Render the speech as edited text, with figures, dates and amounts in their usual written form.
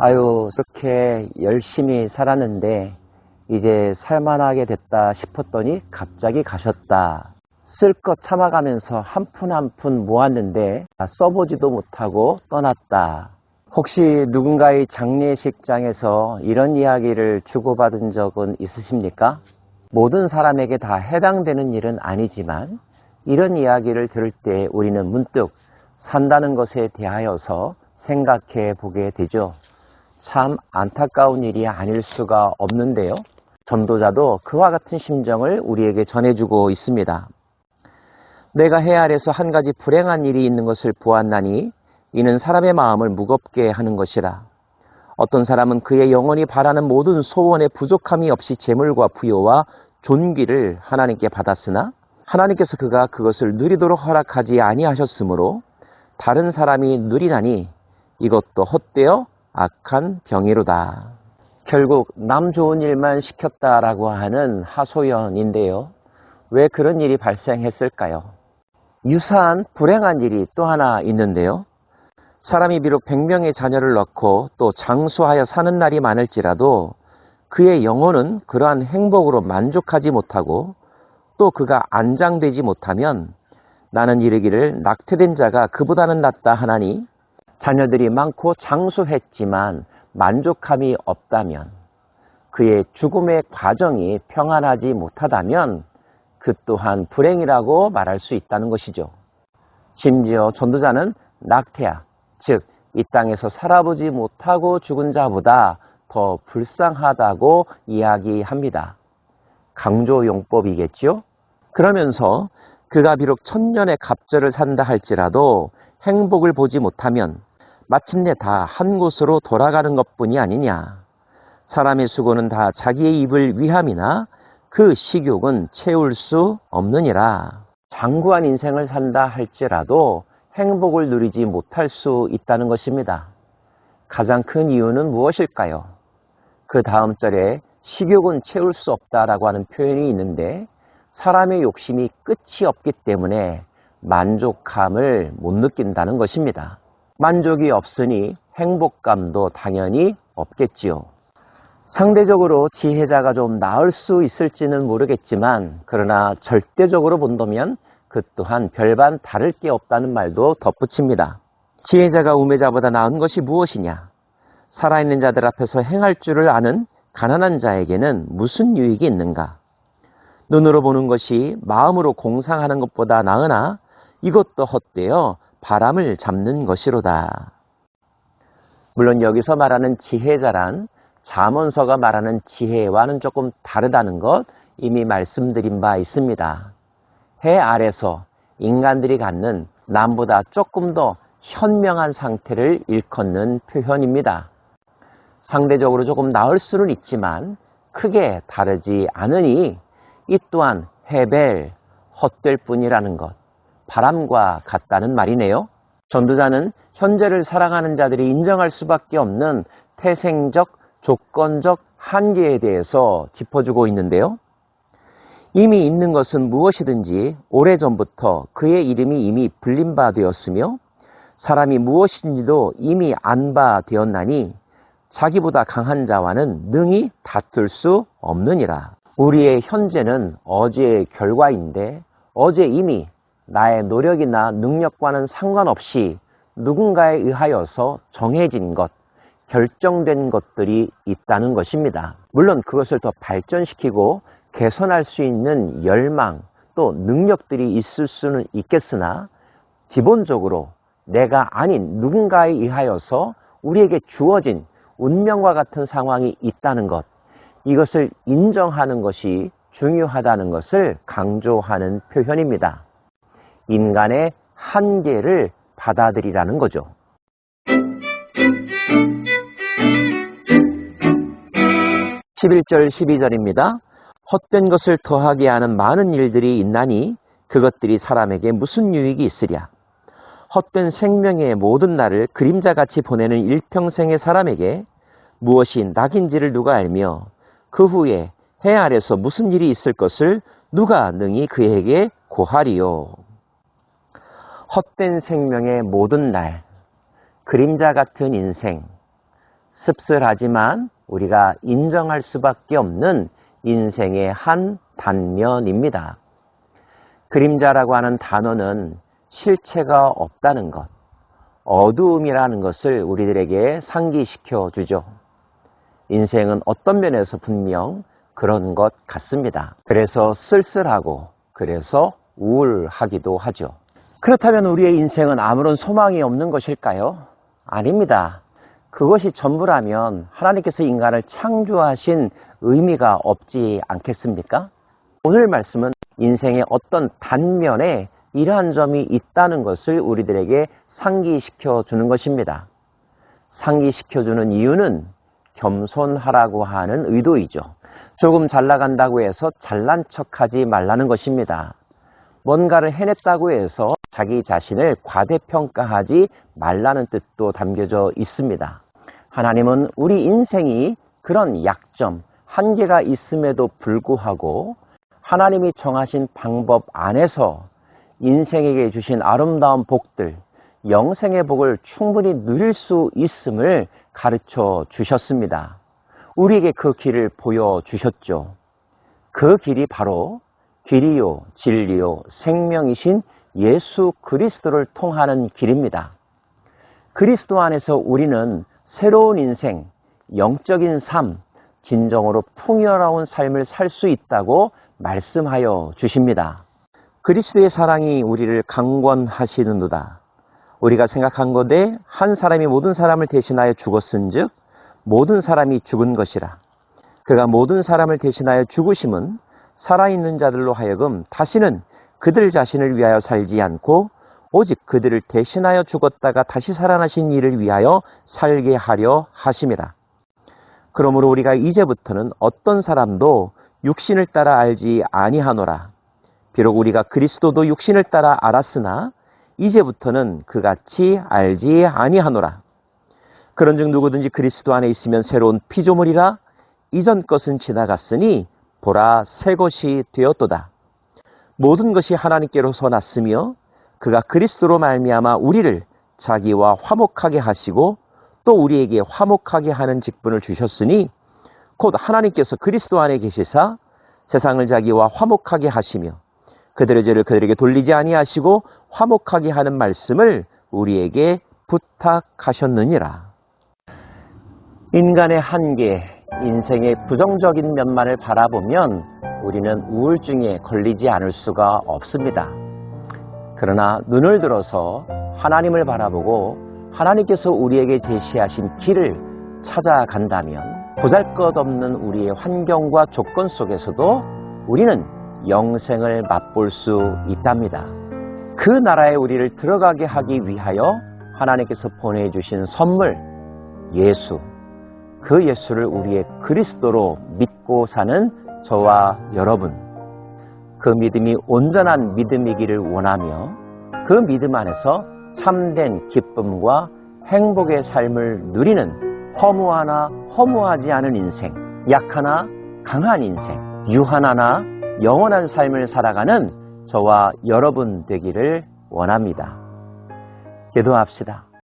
아유, 그렇게 열심히 살았는데 이제 살만하게 됐다 싶었더니 갑자기 가셨다. 쓸 것 참아가면서 한 푼 한 푼 모았는데 써보지도 못하고 떠났다. 혹시 누군가의 장례식장에서 이런 이야기를 주고받은 적은 있으십니까? 모든 사람에게 다 해당되는 일은 아니지만 이런 이야기를 들을 때 우리는 문득 산다는 것에 대하여서 생각해 보게 되죠. 참 안타까운 일이 아닐 수가 없는데요. 전도자도 그와 같은 심정을 우리에게 전해주고 있습니다. 내가 해 아래서 한 가지 불행한 일이 있는 것을 보았나니 이는 사람의 마음을 무겁게 하는 것이라. 어떤 사람은 그의 영혼이 바라는 모든 소원의 부족함이 없이 재물과 부요와 존귀를 하나님께 받았으나 하나님께서 그가 그것을 누리도록 허락하지 아니하셨으므로 다른 사람이 누리나니 이것도 헛되어 악한 병이로다. 결국 남 좋은 일만 시켰다라고 하는 하소연인데요. 왜 그런 일이 발생했을까요? 유사한 불행한 일이 또 하나 있는데요. 사람이 비록 100명의 자녀를 낳고 또 장수하여 사는 날이 많을지라도 그의 영혼은 그러한 행복으로 만족하지 못하고 또 그가 안장되지 못하면 나는 이르기를 낙태된 자가 그보다는 낫다 하나니 자녀들이 많고 장수했지만 만족함이 없다면 그의 죽음의 과정이 평안하지 못하다면 그 또한 불행이라고 말할 수 있다는 것이죠. 심지어 전도자는 낙태야, 즉 이 땅에서 살아보지 못하고 죽은 자보다 더 불쌍하다고 이야기합니다. 강조용법이겠죠? 그러면서 그가 비록 천년의 갑절을 산다 할지라도 행복을 보지 못하면 마침내 다 한 곳으로 돌아가는 것뿐이 아니냐. 사람의 수고는 다 자기의 입을 위함이나 그 식욕은 채울 수 없느니라. 장구한 인생을 산다 할지라도 행복을 누리지 못할 수 있다는 것입니다. 가장 큰 이유는 무엇일까요? 그 다음 절에 식욕은 채울 수 없다라고 하는 표현이 있는데 사람의 욕심이 끝이 없기 때문에 만족함을 못 느낀다는 것입니다. 만족이 없으니 행복감도 당연히 없겠지요. 상대적으로 지혜자가 좀 나을 수 있을지는 모르겠지만 그러나 절대적으로 본다면 그 또한 별반 다를 게 없다는 말도 덧붙입니다. 지혜자가 우매자보다 나은 것이 무엇이냐? 살아있는 자들 앞에서 행할 줄을 아는 가난한 자에게는 무슨 유익이 있는가? 눈으로 보는 것이 마음으로 공상하는 것보다 나으나 이것도 헛되어 바람을 잡는 것이로다. 물론 여기서 말하는 지혜자란 잠언서가 말하는 지혜와는 조금 다르다는 것 이미 말씀드린 바 있습니다. 해 아래서 인간들이 갖는 남보다 조금 더 현명한 상태를 일컫는 표현입니다. 상대적으로 조금 나을 수는 있지만 크게 다르지 않으니 이 또한 헤벨, 헛될 뿐이라는 것, 바람과 같다는 말이네요. 전도자는 현재를 살아가는 자들이 인정할 수밖에 없는 태생적, 조건적 한계에 대해서 짚어주고 있는데요. 이미 있는 것은 무엇이든지 오래전부터 그의 이름이 이미 불린 바 되었으며 사람이 무엇인지도 이미 안 바 되었나니 자기보다 강한 자와는 능히 다툴 수 없느니라. 우리의 현재는 어제의 결과인데 어제 이미 나의 노력이나 능력과는 상관없이 누군가에 의하여서 정해진 것, 결정된 것들이 있다는 것입니다. 물론 그것을 더 발전시키고 개선할 수 있는 열망 또 능력들이 있을 수는 있겠으나 기본적으로 내가 아닌 누군가에 의하여서 우리에게 주어진 운명과 같은 상황이 있다는 것, 이것을 인정하는 것이 중요하다는 것을 강조하는 표현입니다. 인간의 한계를 받아들이라는 거죠. 11절 12절입니다. 헛된 것을 더하게 하는 많은 일들이 있나니 그것들이 사람에게 무슨 유익이 있으랴. 헛된 생명의 모든 날을 그림자같이 보내는 일평생의 사람에게 무엇이 낙인지를 누가 알며 그 후에 해 아래서 무슨 일이 있을 것을 누가 능히 그에게 고하리요. 헛된 생명의 모든 날, 그림자 같은 인생, 씁쓸하지만 우리가 인정할 수밖에 없는 인생의 한 단면입니다. 그림자라고 하는 단어는 실체가 없다는 것, 어두움이라는 것을 우리들에게 상기시켜 주죠. 인생은 어떤 면에서 분명 그런 것 같습니다. 그래서 쓸쓸하고 그래서 우울하기도 하죠. 그렇다면 우리의 인생은 아무런 소망이 없는 것일까요? 아닙니다. 그것이 전부라면 하나님께서 인간을 창조하신 의미가 없지 않겠습니까? 오늘 말씀은 인생의 어떤 단면에 이러한 점이 있다는 것을 우리들에게 상기시켜 주는 것입니다. 상기시켜 주는 이유는 겸손하라고 하는 의도이죠. 조금 잘 나간다고 해서 잘난 척하지 말라는 것입니다. 뭔가를 해냈다고 해서 자기 자신을 과대평가하지 말라는 뜻도 담겨져 있습니다. 하나님은 우리 인생이 그런 약점, 한계가 있음에도 불구하고 하나님이 정하신 방법 안에서 인생에게 주신 아름다운 복들, 영생의 복을 충분히 누릴 수 있음을 가르쳐 주셨습니다. 우리에게 그 길을 보여주셨죠. 그 길이 바로 길이요, 진리요, 생명이신 예수 그리스도를 통하는 길입니다. 그리스도 안에서 우리는 새로운 인생, 영적인 삶, 진정으로 풍요로운 삶을 살 수 있다고 말씀하여 주십니다. 그리스도의 사랑이 우리를 강권하시는도다. 우리가 생각한 것에 한 사람이 모든 사람을 대신하여 죽었은즉 모든 사람이 죽은 것이라. 그가 모든 사람을 대신하여 죽으심은 살아있는 자들로 하여금 다시는 그들 자신을 위하여 살지 않고 오직 그들을 대신하여 죽었다가 다시 살아나신 이를 위하여 살게 하려 하심이라. 그러므로 우리가 이제부터는 어떤 사람도 육신을 따라 알지 아니하노라. 비록 우리가 그리스도도 육신을 따라 알았으나 이제부터는 그같이 알지 아니하노라. 그런즉 누구든지 그리스도 안에 있으면 새로운 피조물이라. 이전 것은 지나갔으니 보라 새 것이 되었도다. 모든 것이 하나님께로서 났으며 그가 그리스도로 말미암아 우리를 자기와 화목하게 하시고 또 우리에게 화목하게 하는 직분을 주셨으니 곧 하나님께서 그리스도 안에 계시사 세상을 자기와 화목하게 하시며 그들의 죄를 그들에게 돌리지 아니하시고 화목하게 하는 말씀을 우리에게 부탁하셨느니라. 인간의 한계, 인생의 부정적인 면만을 바라보면 우리는 우울증에 걸리지 않을 수가 없습니다. 그러나 눈을 들어서 하나님을 바라보고 하나님께서 우리에게 제시하신 길을 찾아간다면 보잘것없는 우리의 환경과 조건 속에서도 우리는 영생을 맛볼 수 있답니다. 그 나라에 우리를 들어가게 하기 위하여 하나님께서 보내주신 선물, 예수, 그 예수를 우리의 그리스도로 믿고 사는 저와 여러분, 그 믿음이 온전한 믿음이기를 원하며 그 믿음 안에서 참된 기쁨과 행복의 삶을 누리는 허무하나 허무하지 않은 인생, 약하나 강한 인생, 유한하나 영원한 삶을 살아가는 저와 여러분 되기를 원합니다. 기도합시다.